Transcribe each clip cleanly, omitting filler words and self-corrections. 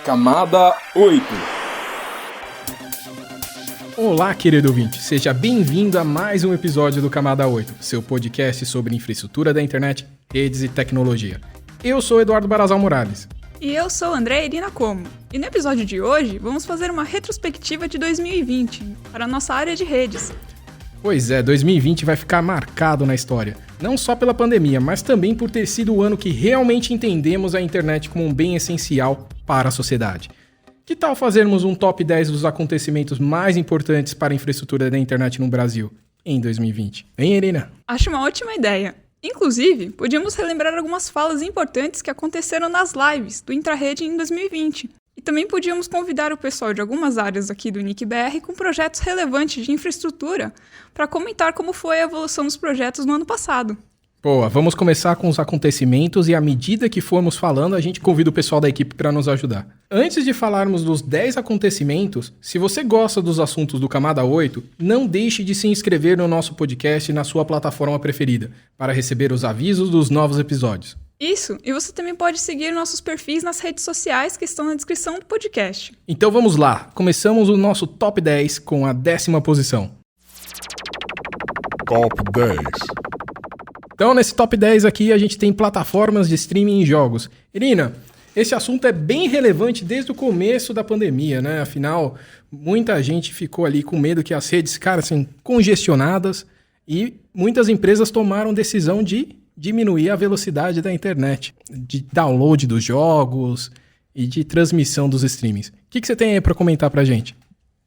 Camada 8. Olá, querido ouvinte, seja bem-vindo a mais um episódio do Camada 8, seu podcast sobre infraestrutura da internet, redes e tecnologia. Eu sou Eduardo Barazal Morales. E eu sou André Irina Como. E no episódio de hoje, vamos fazer uma retrospectiva de 2020 para a nossa área de redes. Pois é, 2020 vai ficar marcado na história, não só pela pandemia, mas também por ter sido o ano que realmente entendemos a internet como um bem essencial para a sociedade. Que tal fazermos um top 10 dos acontecimentos mais importantes para a infraestrutura da internet no Brasil em 2020? Hein, Irina? Acho uma ótima ideia. Inclusive, podíamos relembrar algumas falas importantes que aconteceram nas lives do Intrarede em 2020. E também podíamos convidar o pessoal de algumas áreas aqui do NIC-BR com projetos relevantes de infraestrutura para comentar como foi a evolução dos projetos no ano passado. Boa, vamos começar com os acontecimentos e à medida que formos falando, a gente convida o pessoal da equipe para nos ajudar. Antes de falarmos dos 10 acontecimentos, se você gosta dos assuntos do Camada 8, não deixe de se inscrever no nosso podcast na sua plataforma preferida, para receber os avisos dos novos episódios. Isso, e você também pode seguir nossos perfis nas redes sociais que estão na descrição do podcast. Então vamos lá, começamos o nosso Top 10 com a 10ª posição. Top 10. Então nesse Top 10 aqui a gente tem plataformas de streaming em jogos. Irina, esse assunto é bem relevante desde o começo da pandemia, né? Afinal, muita gente ficou ali com medo que as redes ficassem congestionadas e muitas empresas tomaram decisão de diminuir a velocidade da internet, de download dos jogos e de transmissão dos streamings. O que você tem aí para comentar pra gente?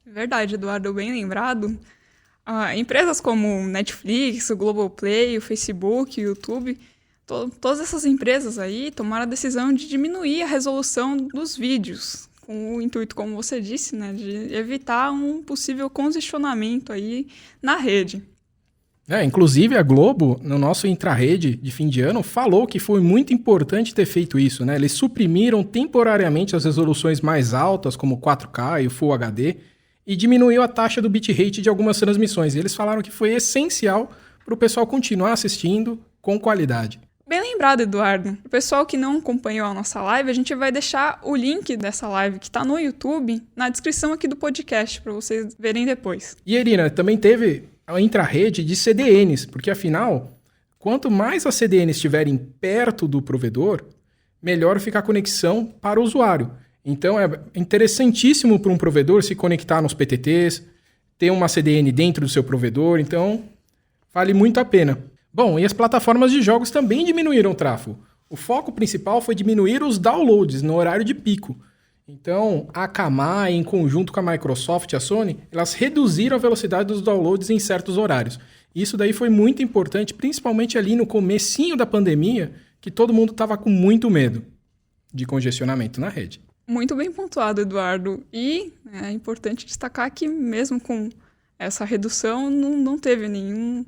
Verdade, Eduardo, bem lembrado. Empresas como Netflix, o Globoplay, o Facebook, o YouTube, todas essas empresas aí tomaram a decisão de diminuir a resolução dos vídeos, com o intuito, como você disse, né, de evitar um possível congestionamento aí na rede. Inclusive a Globo, no nosso intrarede de fim de ano, falou que foi muito importante ter feito isso, né? Eles suprimiram temporariamente as resoluções mais altas, como 4K e o Full HD, e diminuiu a taxa do bitrate de algumas transmissões. E eles falaram que foi essencial para o pessoal continuar assistindo com qualidade. Bem lembrado, Eduardo. O pessoal que não acompanhou a nossa live, a gente vai deixar o link dessa live que está no YouTube na descrição aqui do podcast, para vocês verem depois. E Irina, também teve a intrarede de CDNs, porque afinal, quanto mais as CDNs estiverem perto do provedor, melhor fica a conexão para o usuário. Então é interessantíssimo para um provedor se conectar nos PTTs, ter uma CDN dentro do seu provedor, então vale muito a pena. Bom, e as plataformas de jogos também diminuíram o tráfego. O foco principal foi diminuir os downloads no horário de pico. Então, a Akamai, em conjunto com a Microsoft e a Sony, elas reduziram a velocidade dos downloads em certos horários. Isso daí foi muito importante, principalmente ali no comecinho da pandemia, que todo mundo estava com muito medo de congestionamento na rede. Muito bem pontuado, Eduardo. E é importante destacar que mesmo com essa redução, não teve nenhuma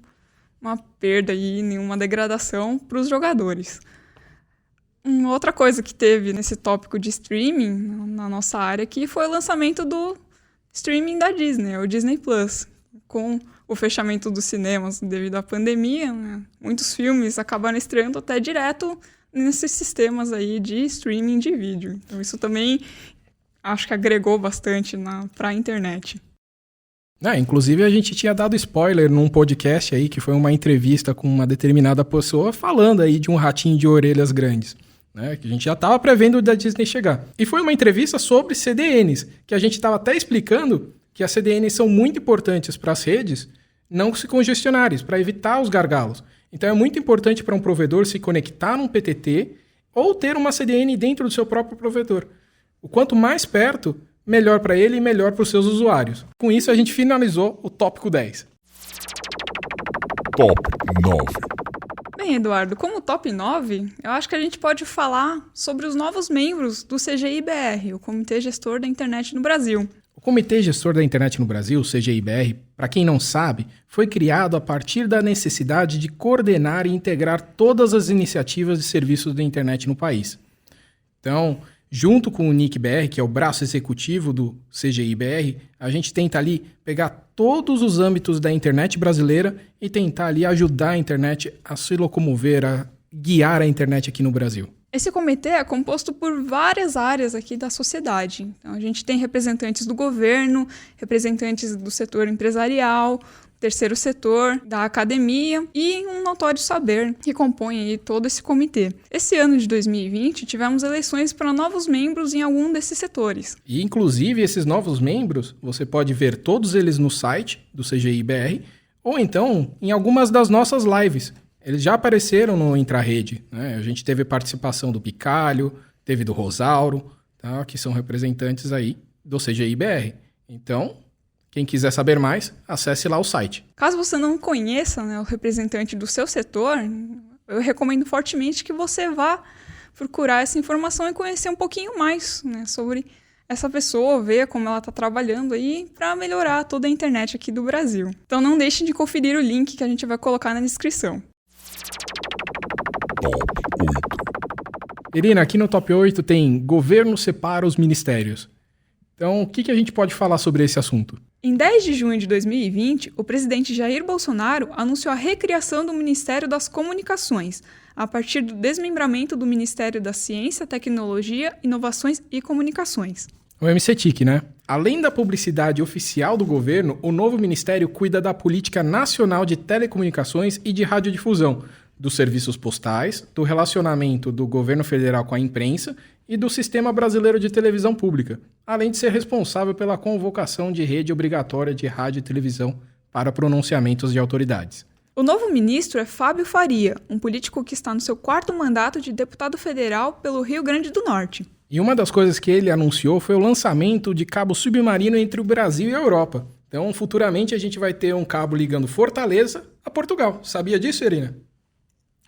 perda e nenhuma degradação para os jogadores. Uma outra coisa que teve nesse tópico de streaming na nossa área aqui foi o lançamento do streaming da Disney, o Disney Plus. Com o fechamento dos cinemas devido à pandemia, né, muitos filmes acabaram estreando até direto nesses sistemas aí de streaming de vídeo. Então isso também acho que agregou bastante para a internet. Inclusive a gente tinha dado spoiler num podcast aí, que foi uma entrevista com uma determinada pessoa falando aí de um ratinho de orelhas grandes. Que a gente já estava prevendo da Disney chegar. E foi uma entrevista sobre CDNs, que a gente estava até explicando que as CDNs são muito importantes para as redes não se congestionarem, para evitar os gargalos. Então é muito importante para um provedor se conectar num PTT ou ter uma CDN dentro do seu próprio provedor. O quanto mais perto, melhor para ele e melhor para os seus usuários. Com isso a gente finalizou o tópico 10. Top 9. Bem, Eduardo, como top 9, eu acho que a gente pode falar sobre os novos membros do CGI-BR, o Comitê Gestor da Internet no Brasil. O Comitê Gestor da Internet no Brasil, o CGI-BR, para quem não sabe, foi criado a partir da necessidade de coordenar e integrar todas as iniciativas de serviços da internet no país. Então, junto com o NIC-BR, que é o braço executivo do CGI-BR, a gente tenta ali pegar todos os âmbitos da internet brasileira e tentar ali ajudar a internet a se locomover, a guiar a internet aqui no Brasil. Esse comitê é composto por várias áreas aqui da sociedade. Então, a gente tem representantes do governo, representantes do setor empresarial, terceiro setor, da academia e um notório saber que compõe aí todo esse comitê. Esse ano de 2020, tivemos eleições para novos membros em algum desses setores. E, inclusive, esses novos membros, você pode ver todos eles no site do CGI-BR ou então em algumas das nossas lives. Eles já apareceram no Intrarede, né? A gente teve participação do Picalho, teve do Rosauro, tá? Que são representantes aí do CGI-BR. Então, quem quiser saber mais, acesse lá o site. Caso você não conheça, né, o representante do seu setor, eu recomendo fortemente que você vá procurar essa informação e conhecer um pouquinho mais, né, sobre essa pessoa, ver como ela está trabalhando aí para melhorar toda a internet aqui do Brasil. Então não deixe de conferir o link que a gente vai colocar na descrição. Top 8. Irina, aqui no Top 8 tem Governo separa os ministérios. Então, o que a gente pode falar sobre esse assunto? Em 10 de junho de 2020, o presidente Jair Bolsonaro anunciou a recriação do Ministério das Comunicações, a partir do desmembramento do Ministério da Ciência, Tecnologia, Inovações e Comunicações. O MCTIC, né? Além da publicidade oficial do governo, o novo ministério cuida da política nacional de telecomunicações e de radiodifusão, dos serviços postais, do relacionamento do governo federal com a imprensa e do Sistema Brasileiro de Televisão Pública, além de ser responsável pela convocação de rede obrigatória de rádio e televisão para pronunciamentos de autoridades. O novo ministro é Fábio Faria, um político que está no seu 4º mandato de deputado federal pelo Rio Grande do Norte. E uma das coisas que ele anunciou foi o lançamento de cabo submarino entre o Brasil e a Europa. Então, futuramente, a gente vai ter um cabo ligando Fortaleza a Portugal. Sabia disso, Irina?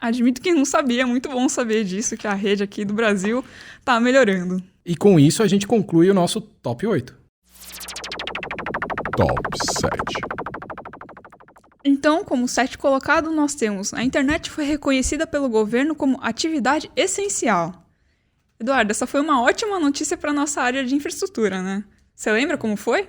Admito que não sabia, é muito bom saber disso, que a rede aqui do Brasil está melhorando. E com isso a gente conclui o nosso Top 8. Top 7. Então, como 7 colocado, nós temos: a internet foi reconhecida pelo governo como atividade essencial. Eduardo, essa foi uma ótima notícia para a nossa área de infraestrutura, né? Você lembra como foi?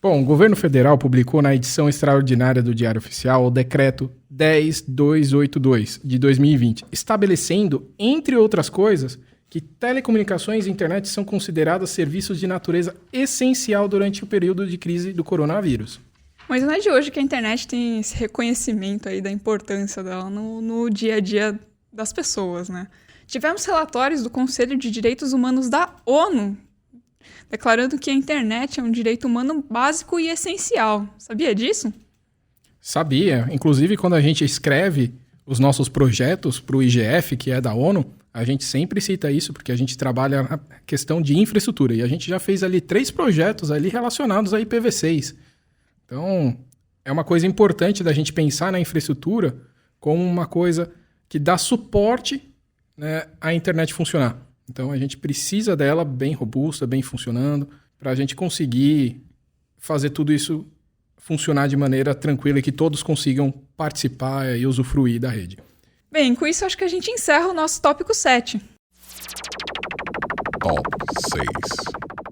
Bom, o governo federal publicou na edição extraordinária do Diário Oficial o Decreto 10282 de 2020, estabelecendo, entre outras coisas, que telecomunicações e internet são consideradas serviços de natureza essencial durante o período de crise do coronavírus. Mas não é de hoje que a internet tem esse reconhecimento aí da importância dela no dia a dia das pessoas, né? Tivemos relatórios do Conselho de Direitos Humanos da ONU declarando que a internet é um direito humano básico e essencial. Sabia disso? Sabia. Inclusive, quando a gente escreve os nossos projetos para o IGF, que é da ONU, a gente sempre cita isso porque a gente trabalha na questão de infraestrutura. E a gente já fez ali 3 projetos ali relacionados a IPv6. Então, é uma coisa importante da gente pensar na infraestrutura como uma coisa que dá suporte, né, à internet funcionar. Então, a gente precisa dela bem robusta, bem funcionando, para a gente conseguir fazer tudo isso funcionar de maneira tranquila e que todos consigam participar e usufruir da rede. Bem, com isso acho que a gente encerra o nosso tópico 7. Top 6.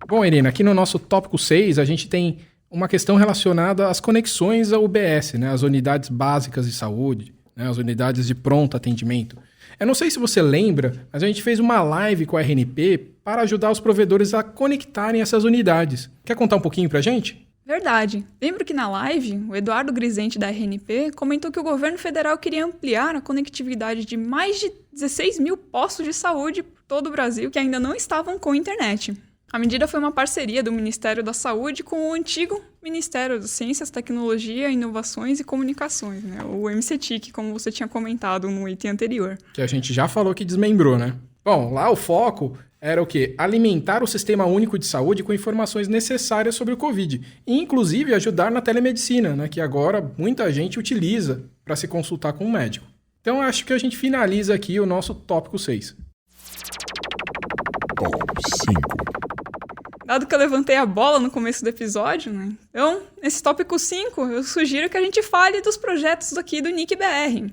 Bom, Irina, aqui no nosso tópico 6 a gente tem uma questão relacionada às conexões ao UBS, né, as unidades básicas de saúde, né, as unidades de pronto atendimento. Eu não sei se você lembra, mas a gente fez uma live com a RNP para ajudar os provedores a conectarem essas unidades. Quer contar um pouquinho pra gente? Verdade. Lembro que na live, o Eduardo Grisente da RNP comentou que o governo federal queria ampliar a conectividade de mais de 16 mil postos de saúde por todo o Brasil que ainda não estavam com internet. A medida foi uma parceria do Ministério da Saúde com o antigo Ministério das Ciências, Tecnologia, Inovações e Comunicações, né? O MCTIC, como você tinha comentado no item anterior. Que a gente já falou que desmembrou, né? Bom, lá o foco era o quê? Alimentar o Sistema Único de Saúde com informações necessárias sobre o Covid. E, inclusive, ajudar na telemedicina, né? Que agora muita gente utiliza para se consultar com um médico. Então, acho que a gente finaliza aqui o nosso tópico 6. Top 5. Dado que eu levantei a bola no começo do episódio, né? Então, nesse tópico 5, eu sugiro que a gente fale dos projetos aqui do NIC-BR.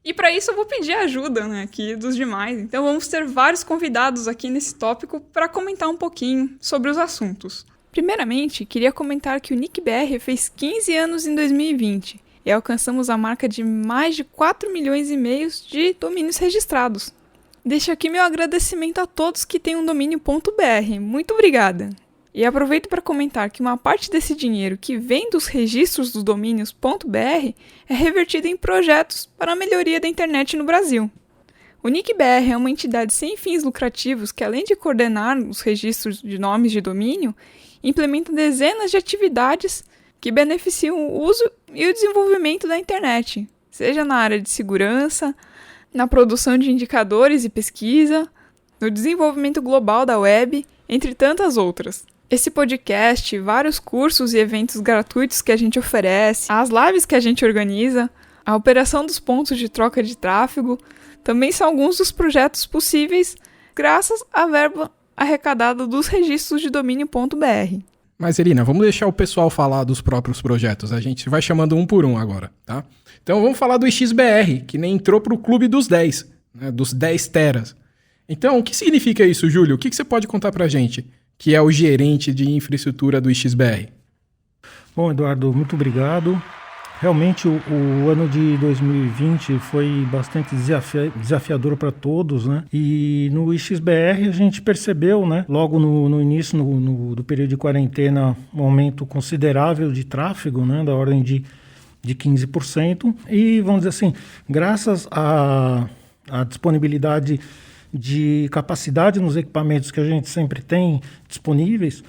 E para isso eu vou pedir ajuda, né, aqui dos demais. Então vamos ter vários convidados aqui nesse tópico para comentar um pouquinho sobre os assuntos. Primeiramente, queria comentar que o NIC-BR fez 15 anos em 2020 e alcançamos a marca de mais de 4,5 milhões de domínios registrados. Deixo aqui meu agradecimento a todos que têm um domínio.br. Muito obrigada! E aproveito para comentar que uma parte desse dinheiro que vem dos registros dos domínios.br é revertido em projetos para a melhoria da internet no Brasil. O NIC.br é uma entidade sem fins lucrativos que, além de coordenar os registros de nomes de domínio, implementa dezenas de atividades que beneficiam o uso e o desenvolvimento da internet, seja na área de segurança, na produção de indicadores e pesquisa, no desenvolvimento global da web, entre tantas outras. Esse podcast, vários cursos e eventos gratuitos que a gente oferece, as lives que a gente organiza, a operação dos pontos de troca de tráfego, também são alguns dos projetos possíveis graças à verba arrecadada dos registros de domínio.br. Mas, Irina, vamos deixar o pessoal falar dos próprios projetos. A gente vai chamando um por um agora, tá? Então vamos falar do XBR, que nem entrou para o clube dos 10, né, dos 10 teras. Então, o que significa isso, Júlio? O que você pode contar para a gente, que é o gerente de infraestrutura do XBR? Bom, Eduardo, muito obrigado. Realmente o ano de 2020 foi bastante desafiador para todos, né? E no XBR a gente percebeu, né, logo no início do período de quarentena, um aumento considerável de tráfego, né, da ordem de 15%. E, vamos dizer assim, graças à disponibilidade de capacidade nos equipamentos que a gente sempre tem disponíveis,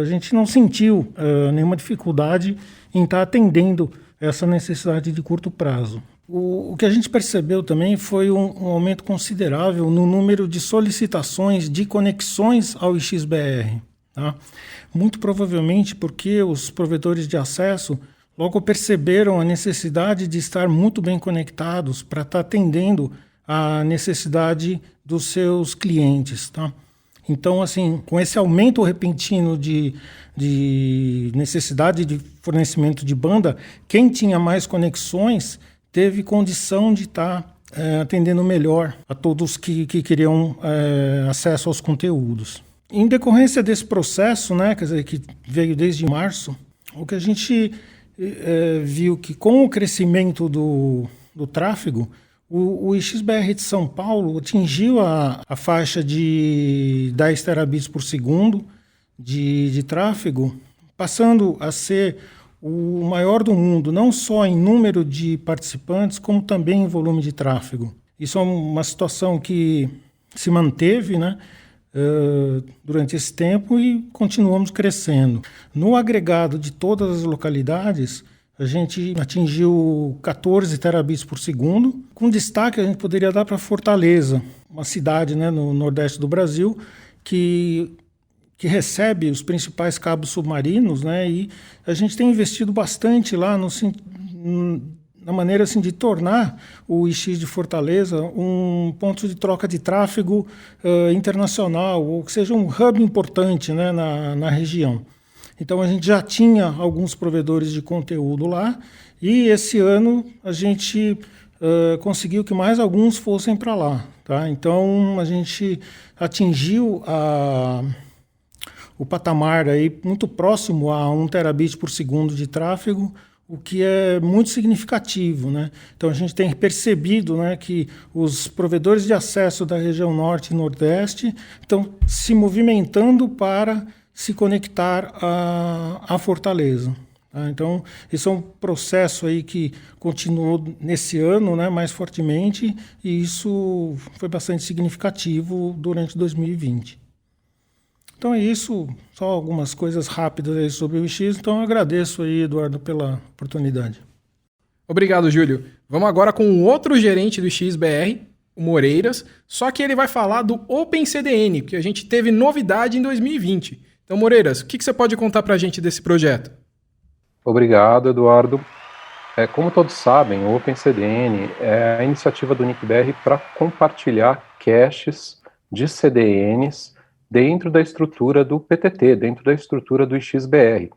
a gente não sentiu nenhuma dificuldade em estar atendendo essa necessidade de curto prazo. O que a gente percebeu também foi um aumento considerável no número de solicitações de conexões ao XBR. Tá? Muito provavelmente porque os provedores de acesso logo perceberam a necessidade de estar muito bem conectados para estar atendendo a necessidade dos seus clientes. Tá? Então, assim, com esse aumento repentino de necessidade de fornecimento de banda, quem tinha mais conexões teve condição de estar atendendo melhor a todos que queriam acesso aos conteúdos. Em decorrência desse processo, né, quer dizer, que veio desde março, o que a gente viu que com o crescimento do tráfego, o XBR de São Paulo atingiu a faixa de 10 terabits por segundo de tráfego, passando a ser o maior do mundo, não só em número de participantes, como também em volume de tráfego. Isso é uma situação que se manteve, né, durante esse tempo e continuamos crescendo. No agregado de todas as localidades, a gente atingiu 14 terabits por segundo, com destaque a gente poderia dar para Fortaleza, uma cidade, né, no nordeste do Brasil, que recebe os principais cabos submarinos, né, e a gente tem investido bastante lá na maneira assim, de tornar o IX de Fortaleza um ponto de troca de tráfego internacional, ou que seja um hub importante, né, na região. Então, a gente já tinha alguns provedores de conteúdo lá e esse ano a gente conseguiu que mais alguns fossem para lá. Tá? Então, a gente atingiu o patamar aí muito próximo a 1 terabit por segundo de tráfego, o que é muito significativo, né? Então, a gente tem percebido, né, que os provedores de acesso da região norte e nordeste estão se movimentando para se conectar à Fortaleza. Tá? Então, esse é um processo aí que continuou nesse ano, né, mais fortemente, e isso foi bastante significativo durante 2020. Então é isso, só algumas coisas rápidas aí sobre o X. Então eu agradeço aí, Eduardo, pela oportunidade. Obrigado, Júlio. Vamos agora com o outro gerente do XBR, o Moreiras, só que ele vai falar do OpenCDN, que a gente teve novidade em 2020. Então, Moreiras, o que você pode contar para a gente desse projeto? Obrigado, Eduardo. Como todos sabem, o OpenCDN é a iniciativa do NIC.br para compartilhar caches de CDNs dentro da estrutura do PTT, dentro da estrutura do XBR.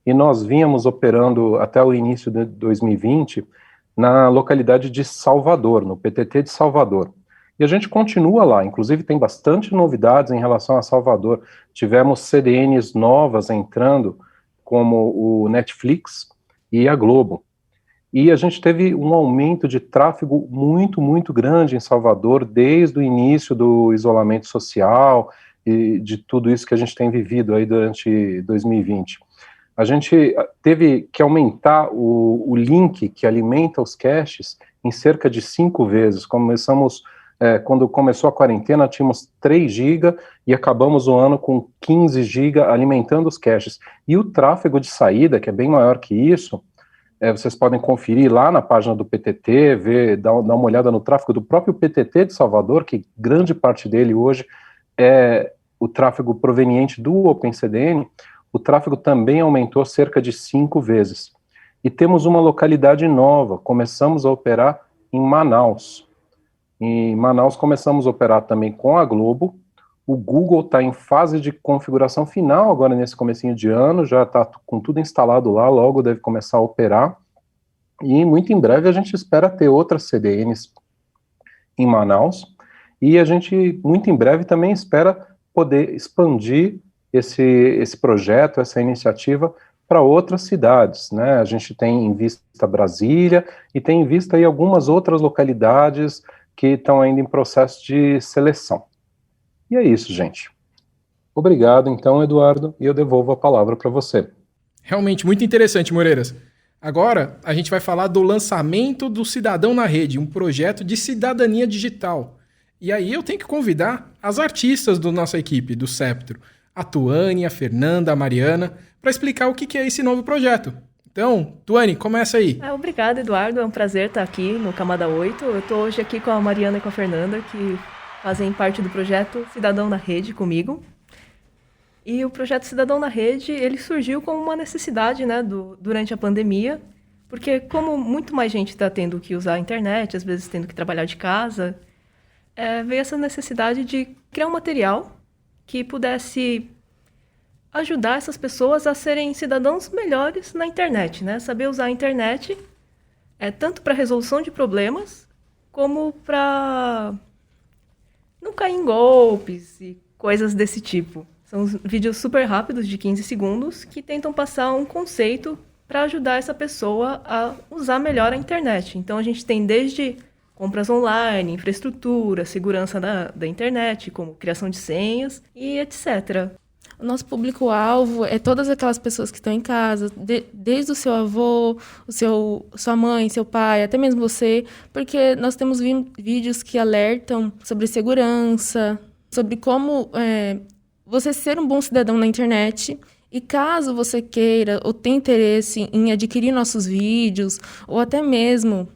E nós vínhamos operando até o início de 2020 na localidade de Salvador, no PTT de Salvador. E a gente continua lá, inclusive tem bastante novidades em relação a Salvador. Tivemos CDNs novas entrando, como o Netflix e a Globo. E a gente teve um aumento de tráfego muito, muito grande em Salvador desde o início do isolamento social e de tudo isso que a gente tem vivido aí durante 2020. A gente teve que aumentar o link que alimenta os caches em cerca de 5 vezes. Quando começou a quarentena, tínhamos 3 GB e acabamos o ano com 15 GB alimentando os caches. E o tráfego de saída, que é bem maior que isso, vocês podem conferir lá na página do PTT, dar uma olhada no tráfego do próprio PTT de Salvador, que grande parte dele hoje é o tráfego proveniente do OpenCDN. O tráfego também aumentou cerca de 5 vezes. E temos uma localidade nova, começamos a operar em Manaus. Em Manaus começamos a operar também com a Globo. O Google está em fase de configuração final agora nesse comecinho de ano, já está com tudo instalado lá, logo deve começar a operar. E muito em breve a gente espera ter outras CDNs em Manaus. E a gente, muito em breve, também espera poder expandir esse projeto, essa iniciativa para outras cidades, né? A gente tem em vista Brasília e tem em vista aí algumas outras localidades que estão ainda em processo de seleção. E é isso, gente. Obrigado, então, Eduardo, e eu devolvo a palavra para você. Realmente muito interessante, Moreiras. Agora, a gente vai falar do lançamento do Cidadão na Rede, um projeto de cidadania digital. E aí eu tenho que convidar as artistas da nossa equipe, do Septro, a Tuane, a Fernanda, a Mariana, para explicar o que é esse novo projeto. Então, Tuane, começa aí. Obrigada, Eduardo. É um prazer estar aqui no Camada 8. Eu estou hoje aqui com a Mariana e com a Fernanda, que fazem parte do projeto Cidadão na Rede comigo. E o projeto Cidadão na Rede, ele surgiu como uma necessidade, né, durante a pandemia, porque como muito mais gente está tendo que usar a internet, às vezes tendo que trabalhar de casa, veio essa necessidade de criar um material que pudesse ajudar essas pessoas a serem cidadãos melhores na internet, né? Saber usar a internet tanto para resolução de problemas, como para não cair em golpes e coisas desse tipo. São vídeos super rápidos, de 15 segundos, que tentam passar um conceito para ajudar essa pessoa a usar melhor a internet. Então, a gente tem desde compras online, infraestrutura, segurança da internet, como criação de senhas e etc. O nosso público-alvo é todas aquelas pessoas que estão em casa, desde o seu avô, sua mãe, seu pai, até mesmo você, porque nós temos vídeos que alertam sobre segurança, sobre como você ser um bom cidadão na internet. E caso você queira ou tenha interesse em adquirir nossos vídeos, ou até mesmo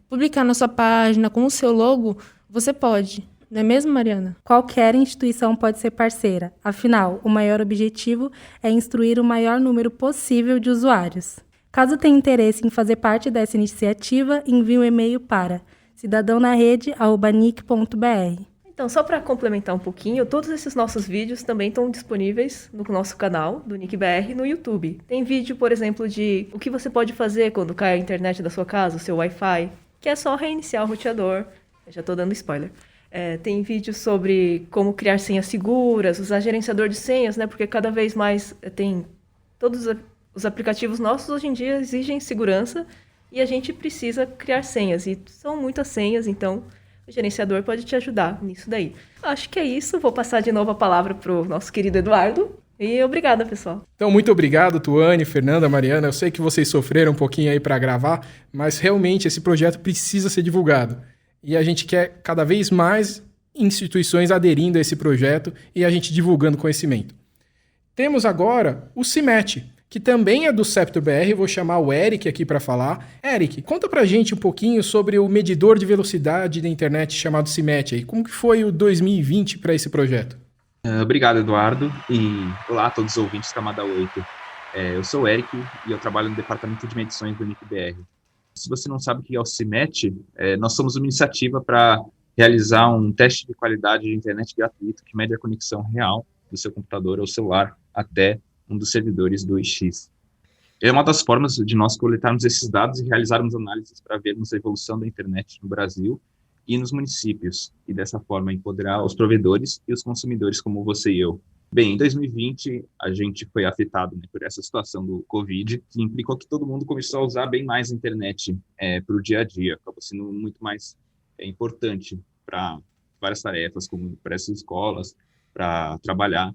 publicar na sua página com o seu logo, você pode. Não é mesmo, Mariana? Qualquer instituição pode ser parceira. Afinal, o maior objetivo é instruir o maior número possível de usuários. Caso tenha interesse em fazer parte dessa iniciativa, envie um e-mail para cidadãonarede@nic.br. Então, só para complementar um pouquinho, todos esses nossos vídeos também estão disponíveis no nosso canal do NICBR no YouTube. Tem vídeo, por exemplo, de o que você pode fazer quando cai a internet da sua casa, o seu Wi-Fi, que é só reiniciar o roteador. Eu já estou dando spoiler. Tem vídeo sobre como criar senhas seguras, usar gerenciador de senhas, né? Porque cada vez mais todos os aplicativos nossos hoje em dia exigem segurança e a gente precisa criar senhas. E são muitas senhas, então o gerenciador pode te ajudar nisso daí. Acho que é isso. Vou passar de novo a palavra para o nosso querido Eduardo. E obrigada, pessoal. Então, muito obrigado, Tuane, Fernanda, Mariana. Eu sei que vocês sofreram um pouquinho aí para gravar, mas realmente esse projeto precisa ser divulgado. E a gente quer cada vez mais instituições aderindo a esse projeto e a gente divulgando conhecimento. Temos agora o CIMET, que também é do Septro BR. Vou chamar o Eric aqui para falar. Eric, conta pra gente um pouquinho sobre o medidor de velocidade da internet chamado CIMET aí. Como que foi o 2020 para esse projeto? Obrigado, Eduardo, e olá a todos os ouvintes da Camada 8. Eu sou o Eric e eu trabalho no departamento de medições do NICBR. Se você não sabe o que é o CIMET, nós somos uma iniciativa para realizar um teste de qualidade de internet gratuito que mede a conexão real do seu computador ou celular até um dos servidores do IX. É uma das formas de nós coletarmos esses dados e realizarmos análises para vermos a evolução da internet no Brasil e nos municípios, e dessa forma empoderar os provedores e os consumidores como você e eu. Bem, em 2020, a gente foi afetado, né, por essa situação do Covid, que implicou que todo mundo começou a usar bem mais a internet para o dia a dia. Acabou sendo muito mais importante para várias tarefas, como para essas escolas, para trabalhar.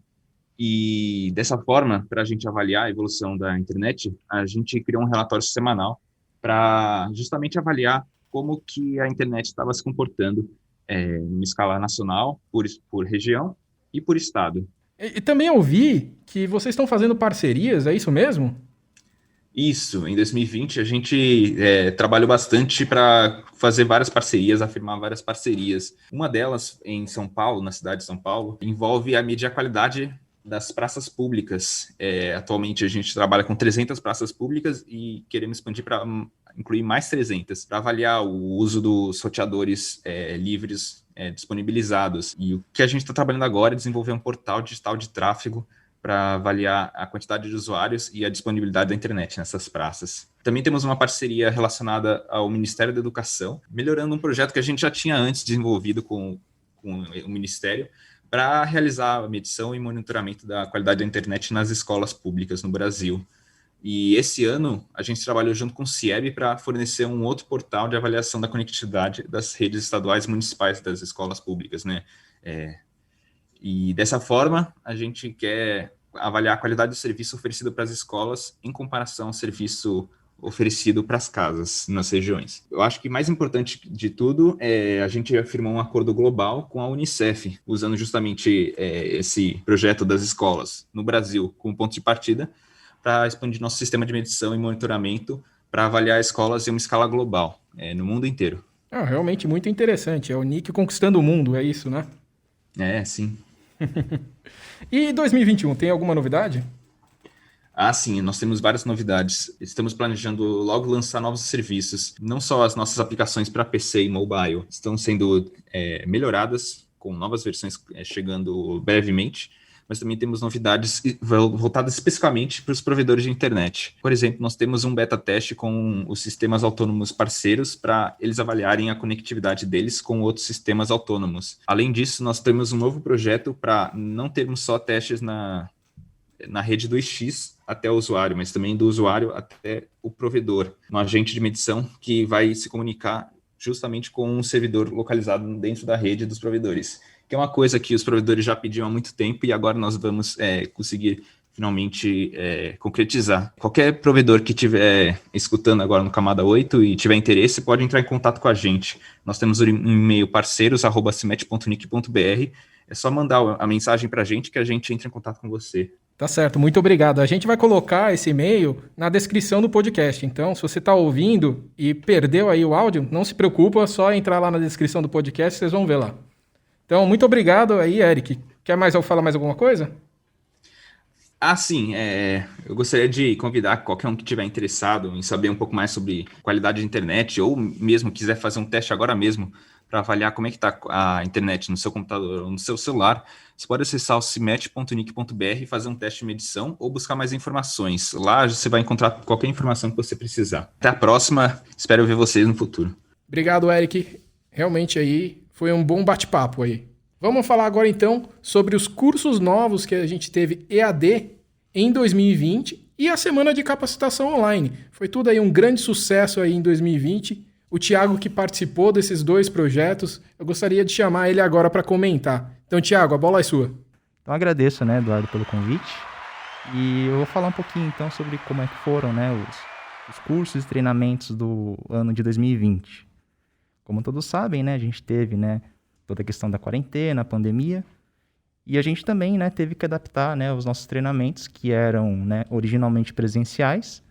E dessa forma, para a gente avaliar a evolução da internet, a gente criou um relatório semanal para justamente avaliar como que a internet estava se comportando em escala nacional, por região e por estado. E também ouvi que vocês estão fazendo parcerias, é isso mesmo? Isso, em 2020 a gente trabalhou bastante para fazer várias parcerias, afirmar várias parcerias. Uma delas em São Paulo, na cidade de São Paulo, envolve a medir a qualidade das praças públicas. Atualmente a gente trabalha com 300 praças públicas e queremos expandir para incluir mais 300, para avaliar o uso dos roteadores livres disponibilizados. E o que a gente está trabalhando agora é desenvolver um portal digital de tráfego para avaliar a quantidade de usuários e a disponibilidade da internet nessas praças. Também temos uma parceria relacionada ao Ministério da Educação, melhorando um projeto que a gente já tinha antes desenvolvido com o Ministério, para realizar a medição e monitoramento da qualidade da internet nas escolas públicas no Brasil. E esse ano, a gente trabalhou junto com o CIEB para fornecer um outro portal de avaliação da conectividade das redes estaduais e municipais das escolas públicas, né? E dessa forma, a gente quer avaliar a qualidade do serviço oferecido para as escolas em comparação ao serviço oferecido para as casas nas regiões. Eu acho que mais importante de tudo a gente afirmou um acordo global com a Unicef, usando justamente esse projeto das escolas no Brasil como ponto de partida para expandir nosso sistema de medição e monitoramento para avaliar escolas em uma escala global, no mundo inteiro. Realmente muito interessante. É o Nick conquistando o mundo, é isso, né? Sim. E 2021, tem alguma novidade? Sim, nós temos várias novidades. Estamos planejando logo lançar novos serviços. Não só as nossas aplicações para PC e mobile estão sendo melhoradas, com novas versões chegando brevemente, mas também temos novidades voltadas especificamente para os provedores de internet. Por exemplo, nós temos um beta teste com os sistemas autônomos parceiros para eles avaliarem a conectividade deles com outros sistemas autônomos. Além disso, nós temos um novo projeto para não termos só testes na rede do X até o usuário, mas também do usuário até o provedor, um agente de medição que vai se comunicar justamente com um servidor localizado dentro da rede dos provedores, que é uma coisa que os provedores já pediam há muito tempo e agora nós vamos conseguir finalmente concretizar. Qualquer provedor que estiver escutando agora no Camada 8 e tiver interesse, pode entrar em contato com a gente. Nós temos um e-mail parceiros@cimet.nic.br. É só mandar a mensagem para a gente que a gente entra em contato com você. Tá certo, muito obrigado. A gente vai colocar esse e-mail na descrição do podcast. Então, se você está ouvindo e perdeu aí o áudio, não se preocupa, é só entrar lá na descrição do podcast, vocês vão ver lá. Então, muito obrigado aí, Eric. Quer falar mais alguma coisa? Sim. Eu gostaria de convidar qualquer um que estiver interessado em saber um pouco mais sobre qualidade de internet ou mesmo quiser fazer um teste agora mesmo para avaliar como é que está a internet no seu computador ou no seu celular, você pode acessar o cimet.nic.br e fazer um teste de medição ou buscar mais informações. Lá você vai encontrar qualquer informação que você precisar. Até a próxima, espero ver vocês no futuro. Obrigado, Eric. Realmente aí foi um bom bate-papo aí. Vamos falar agora então sobre os cursos novos que a gente teve EAD em 2020 e a semana de capacitação online. Foi tudo aí um grande sucesso aí em 2020. O Thiago que participou desses dois projetos, eu gostaria de chamar ele agora para comentar. Então, Thiago, a bola é sua. Então, agradeço, Eduardo, pelo convite. E eu vou falar um pouquinho, então, sobre como é que foram, os cursos e treinamentos do ano de 2020. Como todos sabem, a gente teve, toda a questão da quarentena, a pandemia, e a gente também, teve que adaptar, os nossos treinamentos, que eram, originalmente presenciais,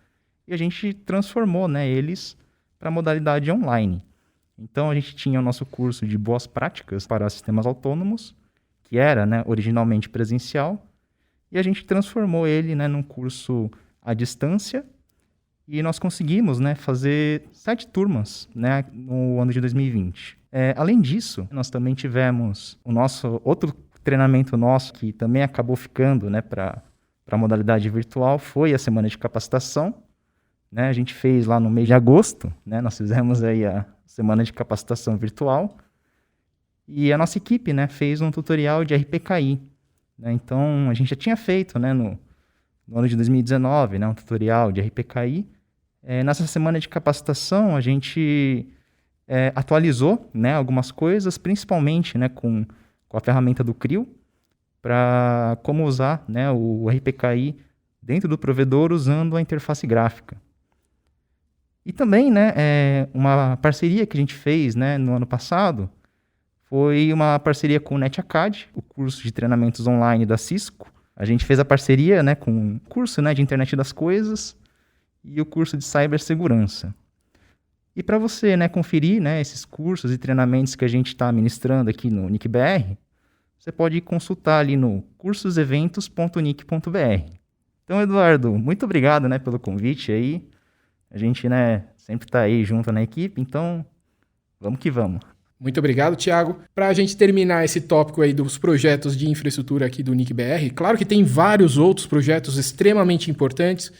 e a gente transformou, eles para a modalidade online. Então, a gente tinha o nosso curso de boas práticas para sistemas autônomos, que era, originalmente presencial, e a gente transformou ele, num curso à distância, e nós conseguimos, fazer 7 turmas, no ano de 2020. Além disso, nós também tivemos o nosso outro treinamento nosso, que também acabou ficando, para a modalidade virtual, foi a semana de capacitação. A gente fez lá no mês de agosto, nós fizemos aí a semana de capacitação virtual, e a nossa equipe, fez um tutorial de RPKI, né? Então, a gente já tinha feito, né, no ano de 2019, né, um tutorial de RPKI. Nessa semana de capacitação, a gente atualizou, né, algumas coisas, principalmente, né, com a ferramenta do CRIO, para como usar, né, o RPKI dentro do provedor usando a interface gráfica. E também, né, uma parceria que a gente fez, né, no ano passado foi uma parceria com o NetAcad, o curso de treinamentos online da Cisco. A gente fez a parceria, né, com o curso, né, de Internet das Coisas e o curso de Cibersegurança. E para você, né, conferir, né, esses cursos e treinamentos que a gente está ministrando aqui no NICBR, você pode consultar ali no cursoseventos.nic.br. Então, Eduardo, muito obrigado, né, pelo convite aí. A gente, né, sempre está aí junto na equipe, então vamos que vamos. Muito obrigado, Thiago. Para a gente terminar esse tópico aí dos projetos de infraestrutura aqui do NICBR, claro que tem vários outros projetos extremamente importantes,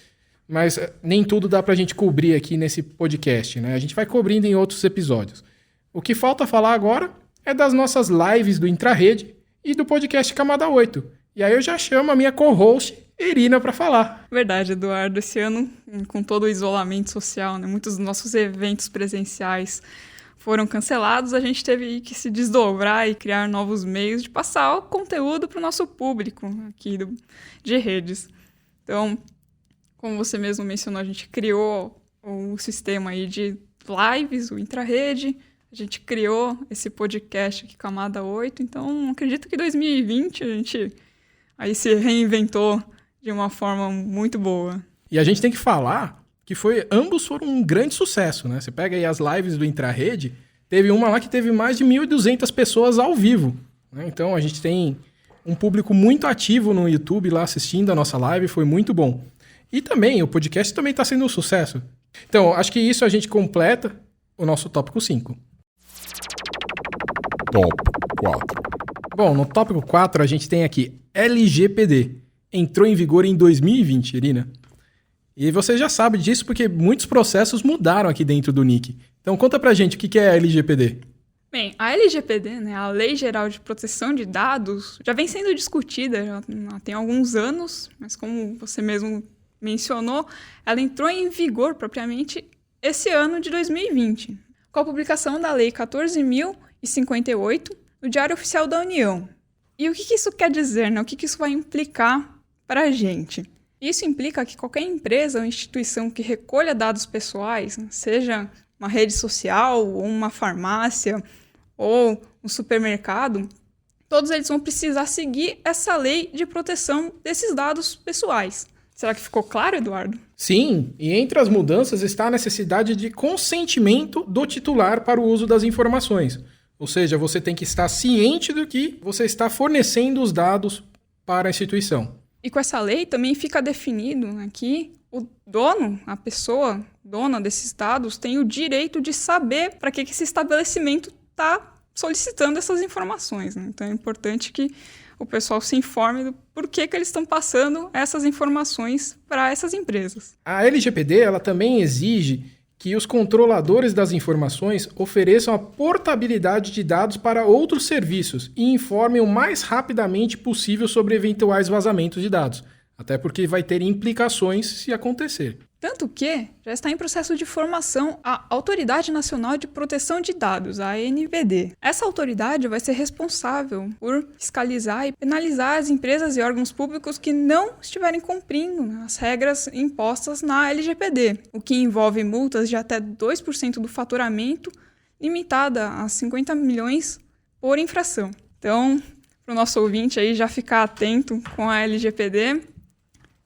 mas nem tudo dá para a gente cobrir aqui nesse podcast, né? A gente vai cobrindo em outros episódios. O que falta falar agora é das nossas lives do Intrarede e do podcast Camada 8. E aí eu já chamo a minha co-host, Irina, para falar. Verdade, Eduardo. Esse ano, com todo o isolamento social, né, muitos dos nossos eventos presenciais foram cancelados, a gente teve que se desdobrar e criar novos meios de passar o conteúdo para o nosso público aqui de redes. Então, como você mesmo mencionou, a gente criou o sistema aí de lives, o Intrarede, a gente criou esse podcast aqui, Camada 8, então acredito que 2020 a gente aí se reinventou de uma forma muito boa. E a gente tem que falar que ambos foram um grande sucesso, né? Você pega aí as lives do Intrarede, teve uma lá que teve mais de 1.200 pessoas ao vivo, né? Então a gente tem um público muito ativo no YouTube lá assistindo a nossa live, foi muito bom. E também, o podcast também está sendo um sucesso. Então, acho que isso a gente completa o nosso tópico 5. Tópico 4. Bom, no tópico 4 a gente tem aqui LGPD. Entrou em vigor em 2020, Irina. E você já sabe disso porque muitos processos mudaram aqui dentro do NIC. Então conta pra gente o que é a LGPD. Bem, a LGPD, né, a Lei Geral de Proteção de Dados, já vem sendo discutida já tem alguns anos, mas como você mesmo mencionou, ela entrou em vigor propriamente esse ano de 2020, com a publicação da Lei 14.058 no Diário Oficial da União. E o que isso quer dizer, né? O que isso vai implicar para a gente? Isso implica que qualquer empresa ou instituição que recolha dados pessoais, seja uma rede social, ou uma farmácia, ou um supermercado, todos eles vão precisar seguir essa lei de proteção desses dados pessoais. Será que ficou claro, Eduardo? Sim, e entre as mudanças está a necessidade de consentimento do titular para o uso das informações. Ou seja, você tem que estar ciente do que você está fornecendo os dados para a instituição. E com essa lei também fica definido que o dono, a pessoa dona desses dados, tem o direito de saber para que esse estabelecimento está solicitando essas informações, né? Então é importante que o pessoal se informe do porquê que eles estão passando essas informações para essas empresas. A LGPD ela também exige que os controladores das informações ofereçam a portabilidade de dados para outros serviços e informem o mais rapidamente possível sobre eventuais vazamentos de dados, até porque vai ter implicações se acontecer. Tanto que já está em processo de formação a Autoridade Nacional de Proteção de Dados, a ANPD. Essa autoridade vai ser responsável por fiscalizar e penalizar as empresas e órgãos públicos que não estiverem cumprindo as regras impostas na LGPD, o que envolve multas de até 2% do faturamento, limitada a 50 milhões por infração. Então, para o nosso ouvinte aí já ficar atento com a LGPD,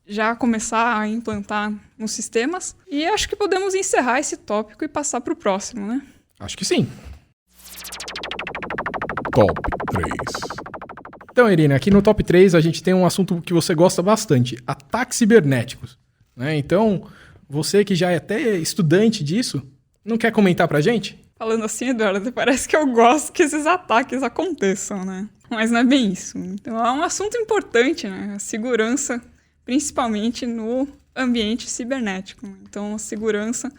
já começar a implantar nos sistemas. E acho que podemos encerrar esse tópico e passar para o próximo, né? Acho que sim. Top 3. Então, Irina, aqui no Top 3 a gente tem um assunto que você gosta bastante, ataques cibernéticos, né? Então, você que já é até estudante disso, não quer comentar pra gente? Falando assim, Eduardo, parece que eu gosto que esses ataques aconteçam, né? Mas não é bem isso. Então, é um assunto importante, né? A segurança, principalmente no ambiente cibernético. Então, a segurança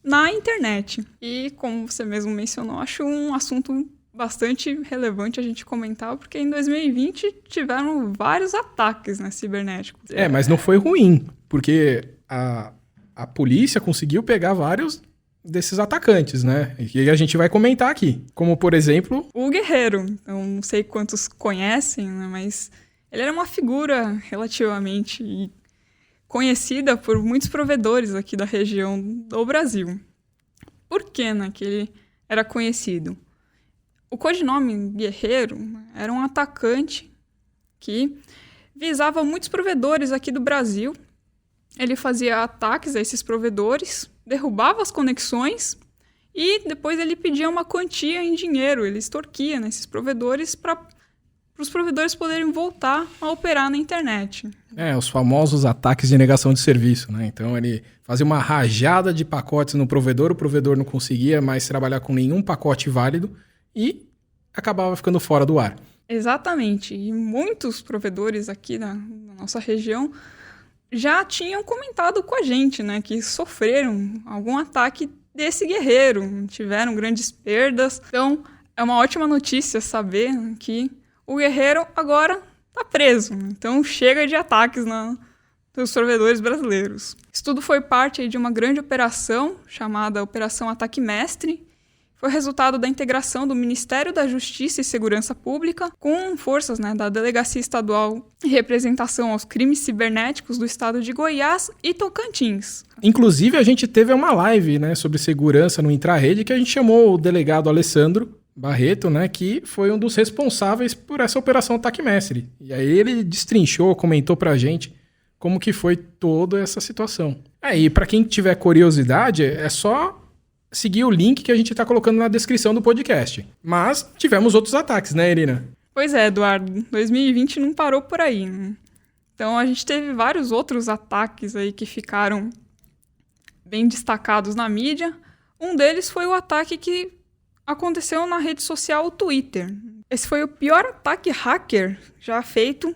na internet. E, como você mesmo mencionou, acho um assunto bastante relevante a gente comentar, porque em 2020 tiveram vários ataques, né, cibernéticos. Mas não foi ruim, porque a polícia conseguiu pegar vários desses atacantes, né? E a gente vai comentar aqui. Como, por exemplo... o Guerreiro. Então, não sei quantos conhecem, né, mas ele era uma figura relativamente conhecida por muitos provedores aqui da região do Brasil. Por que, né, que ele era conhecido? O codinome Guerreiro era um atacante que visava muitos provedores aqui do Brasil. Ele fazia ataques a esses provedores, derrubava as conexões e depois ele pedia uma quantia em dinheiro. Ele extorquia nesses provedores para os provedores poderem voltar a operar na internet. Os famosos ataques de negação de serviço, né? Então ele fazia uma rajada de pacotes no provedor, o provedor não conseguia mais trabalhar com nenhum pacote válido e acabava ficando fora do ar. Exatamente. E muitos provedores aqui na nossa região já tinham comentado com a gente, né, que sofreram algum ataque desse guerreiro, tiveram grandes perdas. Então, é uma ótima notícia saber que o guerreiro agora está preso. Então, chega de ataques dos provedores brasileiros. Isso tudo foi parte de uma grande operação chamada Operação Ataque Mestre. Foi resultado da integração do Ministério da Justiça e Segurança Pública com forças, né, da Delegacia Estadual de Representação aos Crimes Cibernéticos do estado de Goiás e Tocantins. Inclusive, a gente teve uma live, né, sobre segurança no Intrarede que a gente chamou o delegado Alessandro Barreto, né, que foi um dos responsáveis por essa Operação Ataque Mestre. E aí ele destrinchou, comentou pra gente como que foi toda essa situação. E para quem tiver curiosidade, é só seguir o link que a gente está colocando na descrição do podcast. Mas tivemos outros ataques, né, Irina? Pois é, Eduardo. 2020 não parou por aí, né? Então a gente teve vários outros ataques aí que ficaram bem destacados na mídia. Um deles foi o ataque que aconteceu na rede social Twitter. Esse foi o pior ataque hacker já feito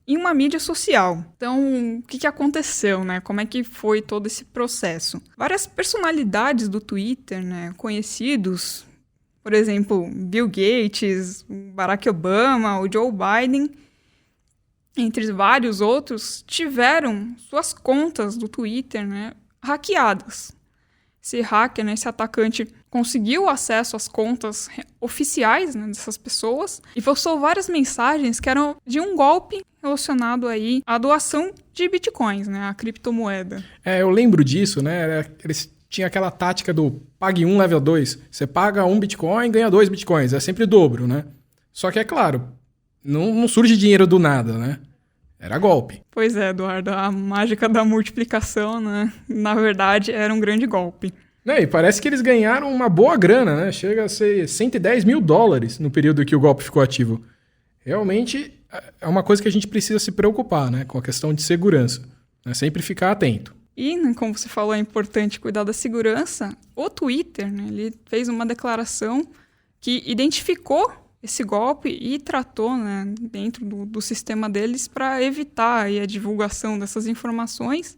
em uma mídia social. Então, o que aconteceu, né? Como é que foi todo esse processo? Várias personalidades do Twitter, né, conhecidos, por exemplo, Bill Gates, Barack Obama, o Joe Biden, entre vários outros, tiveram suas contas do Twitter, né, hackeadas. Esse hacker, né, esse atacante, conseguiu acesso às contas oficiais, né, dessas pessoas e postou várias mensagens que eram de um golpe relacionado aí à doação de bitcoins, né, a criptomoeda. Eu lembro disso, né? Eles tinham aquela tática do pague 1, level 2. Você paga 1 bitcoin, ganha 2 bitcoins. É sempre o dobro, né? Só que, é claro, não surge dinheiro do nada, né? Era golpe. Pois é, Eduardo, a mágica da multiplicação, né? Na verdade, era um grande golpe. E parece que eles ganharam uma boa grana, né? Chega a ser $110 mil no período que o golpe ficou ativo. Realmente é uma coisa que a gente precisa se preocupar, né? Com a questão de segurança. Né? Sempre ficar atento. E, né, como você falou, é importante cuidar da segurança. O Twitter, né, ele fez uma declaração que identificou esse golpe e tratou, né, dentro do sistema deles para evitar aí a divulgação dessas informações,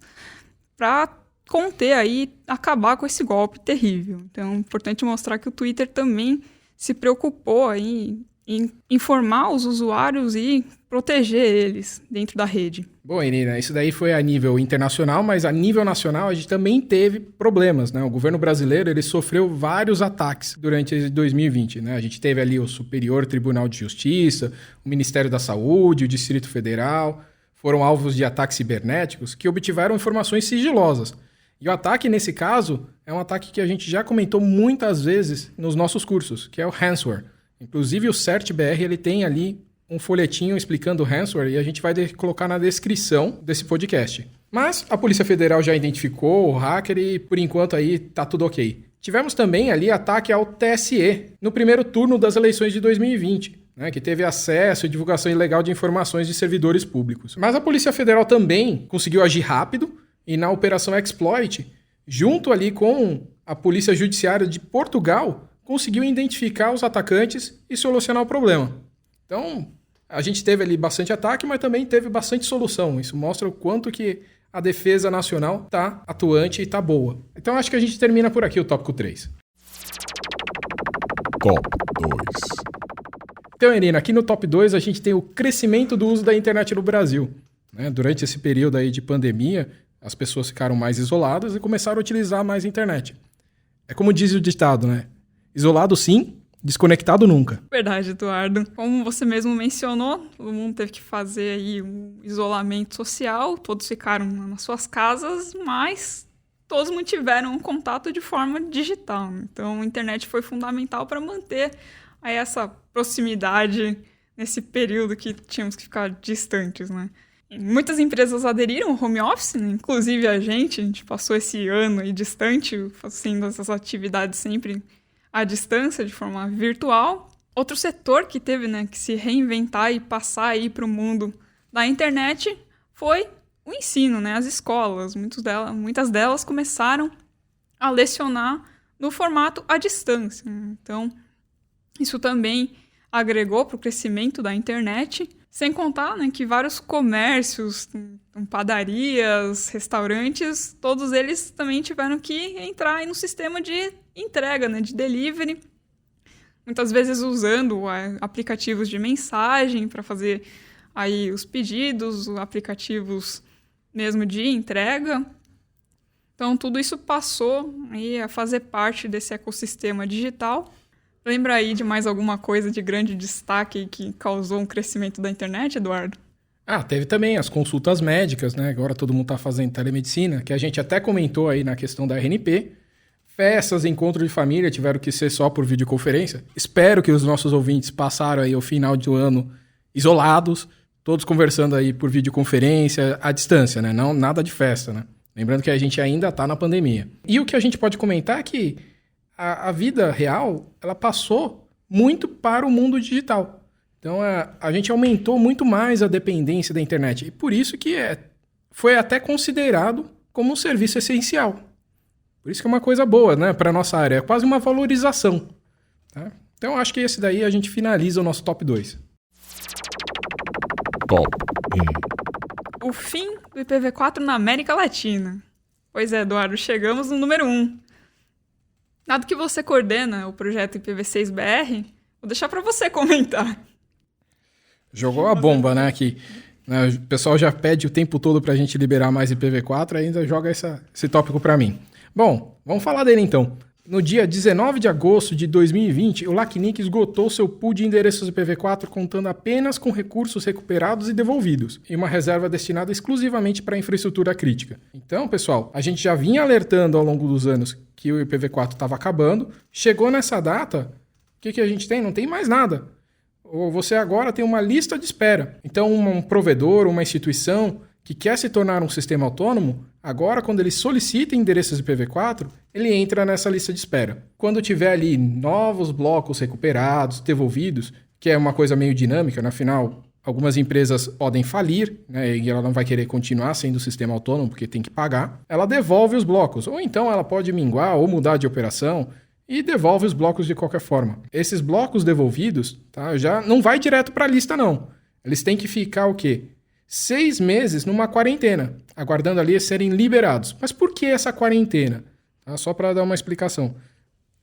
para conter aí, acabar com esse golpe terrível. Então, é importante mostrar que o Twitter também se preocupou aí em informar os usuários e proteger eles dentro da rede. Bom, Irina, isso daí foi a nível internacional, mas a nível nacional a gente também teve problemas, né? O governo brasileiro ele sofreu vários ataques durante 2020, né? A gente teve ali o Superior Tribunal de Justiça, o Ministério da Saúde, o Distrito Federal, foram alvos de ataques cibernéticos que obtiveram informações sigilosas. E o ataque, nesse caso, é um ataque que a gente já comentou muitas vezes nos nossos cursos, que é o ransomware. Inclusive o CertBR ele tem ali um folhetinho explicando o ransomware e a gente vai colocar na descrição desse podcast. Mas a Polícia Federal já identificou o hacker e por enquanto aí tá tudo ok. Tivemos também ali ataque ao TSE no primeiro turno das eleições de 2020, né, que teve acesso e divulgação ilegal de informações de servidores públicos. Mas a Polícia Federal também conseguiu agir rápido e na Operação Exploit, junto ali com a Polícia Judiciária de Portugal, conseguiu identificar os atacantes e solucionar o problema. Então, a gente teve ali bastante ataque, mas também teve bastante solução. Isso mostra o quanto que a defesa nacional está atuante e está boa. Então, acho que a gente termina por aqui o tópico 3. Top 2. Então, Irina, aqui no top 2 a gente tem o crescimento do uso da internet no Brasil. Né? Durante esse período aí de pandemia, as pessoas ficaram mais isoladas e começaram a utilizar mais a internet. É como diz o ditado, né? Isolado sim, desconectado nunca. Verdade, Eduardo. Como você mesmo mencionou, todo mundo teve que fazer aí um isolamento social, todos ficaram nas suas casas, mas todos mantiveram um contato de forma digital. Então, a internet foi fundamental para manter aí essa proximidade nesse período que tínhamos que ficar distantes, né? E muitas empresas aderiram ao home office, né? Inclusive a gente passou esse ano aí distante, fazendo essas atividades sempre à distância, de forma virtual. Outro setor que teve, né, que se reinventar e passar aí para o mundo da internet foi o ensino, né? As escolas, muitas delas começaram a lecionar no formato à distância. Então, isso também agregou para o crescimento da internet, sem contar, né, que vários comércios, padarias, restaurantes, todos eles também tiveram que entrar aí no sistema de entrega, né, de delivery, muitas vezes usando aplicativos de mensagem para fazer aí os pedidos, aplicativos mesmo de entrega. Então, tudo isso passou aí a fazer parte desse ecossistema digital. Lembra aí de mais alguma coisa de grande destaque que causou um crescimento da internet, Eduardo? Teve também as consultas médicas, né? Agora todo mundo está fazendo telemedicina, que a gente até comentou aí na questão da RNP. Festas, encontros de família tiveram que ser só por videoconferência. Espero que os nossos ouvintes passaram aí o final do ano isolados, todos conversando aí por videoconferência à distância, né? Não, nada de festa, né? Lembrando que a gente ainda está na pandemia. E o que a gente pode comentar é que a vida real, ela passou muito para o mundo digital. Então, a gente aumentou muito mais a dependência da internet. E por isso que foi até considerado como um serviço essencial. Por isso que é uma coisa boa, né, para a nossa área. É quase uma valorização. Tá? Então, acho que esse daí a gente finaliza o nosso top 2. Top 1. O fim do IPv4 na América Latina. Pois é, Eduardo, chegamos no número 1. Dado que você coordena o projeto IPv6BR, vou deixar para você comentar. Jogou a bomba, né, aqui. O pessoal já pede o tempo todo para a gente liberar mais IPv4, ainda joga esse tópico para mim. Bom, vamos falar dele então. No dia 19 de agosto de 2020, o LACNIC esgotou seu pool de endereços IPv4 contando apenas com recursos recuperados e devolvidos, e uma reserva destinada exclusivamente para infraestrutura crítica. Então, pessoal, a gente já vinha alertando ao longo dos anos que o IPv4 estava acabando. Chegou nessa data, o que a gente tem? Não tem mais nada. Ou você agora tem uma lista de espera. Então, um provedor, uma instituição que quer se tornar um sistema autônomo, agora, quando ele solicita endereços IPv4, ele entra nessa lista de espera. Quando tiver ali novos blocos recuperados, devolvidos, que é uma coisa meio dinâmica, né? Afinal, algumas empresas podem falir, né? E ela não vai querer continuar sendo sistema autônomo porque tem que pagar, ela devolve os blocos. Ou então ela pode minguar ou mudar de operação e devolve os blocos de qualquer forma. Esses blocos devolvidos, tá, já não vai direto para a lista, não. Eles têm que ficar o quê? 6 meses numa quarentena, aguardando ali serem liberados. Mas por que essa quarentena? Tá? Só para dar uma explicação.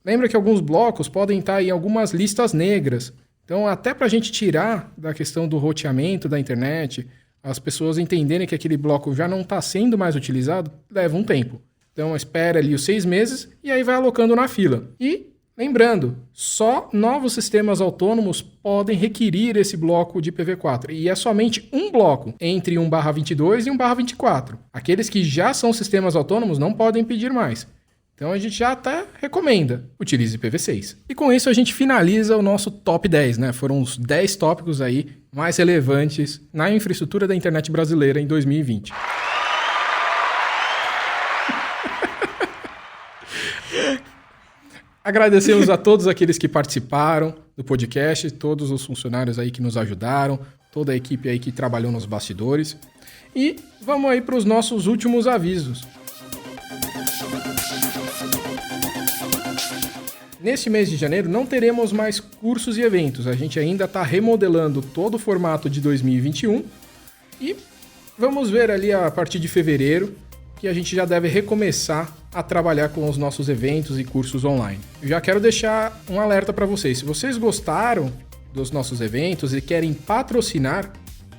Lembra que alguns blocos podem estar em algumas listas negras. Então, até para a gente tirar da questão do roteamento da internet, as pessoas entenderem que aquele bloco já não está sendo mais utilizado, leva um tempo. Então, espera ali os 6 meses e aí vai alocando na fila. E, lembrando, só novos sistemas autônomos podem requerir esse bloco de IPv4. E é somente um bloco entre 1/22 e 1/24. Aqueles que já são sistemas autônomos não podem pedir mais. Então a gente já até recomenda, utilize IPv6. E com isso a gente finaliza o nosso top 10, né? Foram os 10 tópicos aí mais relevantes na infraestrutura da internet brasileira em 2020. Agradecemos a todos aqueles que participaram do podcast, todos os funcionários aí que nos ajudaram, toda a equipe aí que trabalhou nos bastidores. E vamos aí para os nossos últimos avisos. Neste mês de janeiro não teremos mais cursos e eventos. A gente ainda está remodelando todo o formato de 2021 e vamos ver ali a partir de fevereiro que a gente já deve recomeçar a trabalhar com os nossos eventos e cursos online. Eu já quero deixar um alerta para vocês. Se vocês gostaram dos nossos eventos e querem patrocinar,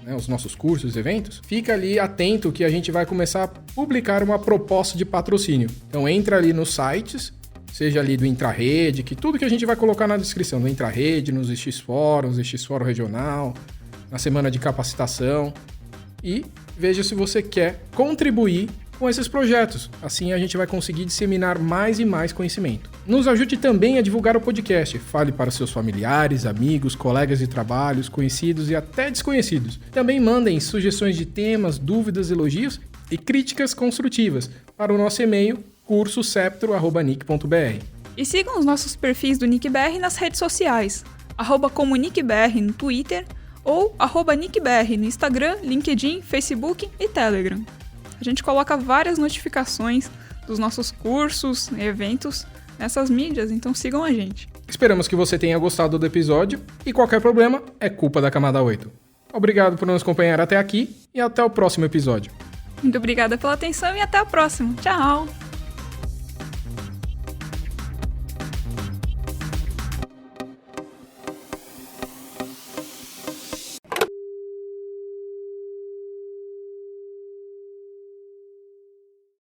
né, os nossos cursos e eventos, fica ali atento que a gente vai começar a publicar uma proposta de patrocínio. Então entra ali nos sites, seja ali do Intrarede, que tudo que a gente vai colocar na descrição do Intrarede, nos X-Fóruns, X-Fórum Regional, na semana de capacitação, e veja se você quer contribuir com esses projetos. Assim a gente vai conseguir disseminar mais e mais conhecimento. Nos ajude também a divulgar o podcast. Fale para seus familiares, amigos, colegas de trabalhos, conhecidos e até desconhecidos. Também mandem sugestões de temas, dúvidas, elogios e críticas construtivas para o nosso e-mail cursoceptro@nic.br. E sigam os nossos perfis do NICBR nas redes sociais, @comunicbr no Twitter ou @NICBR no Instagram, LinkedIn, Facebook e Telegram. A gente coloca várias notificações dos nossos cursos e eventos nessas mídias, então sigam a gente. Esperamos que você tenha gostado do episódio e qualquer problema é culpa da Camada 8. Obrigado por nos acompanhar até aqui e até o próximo episódio. Muito obrigada pela atenção e até a próxima. Tchau!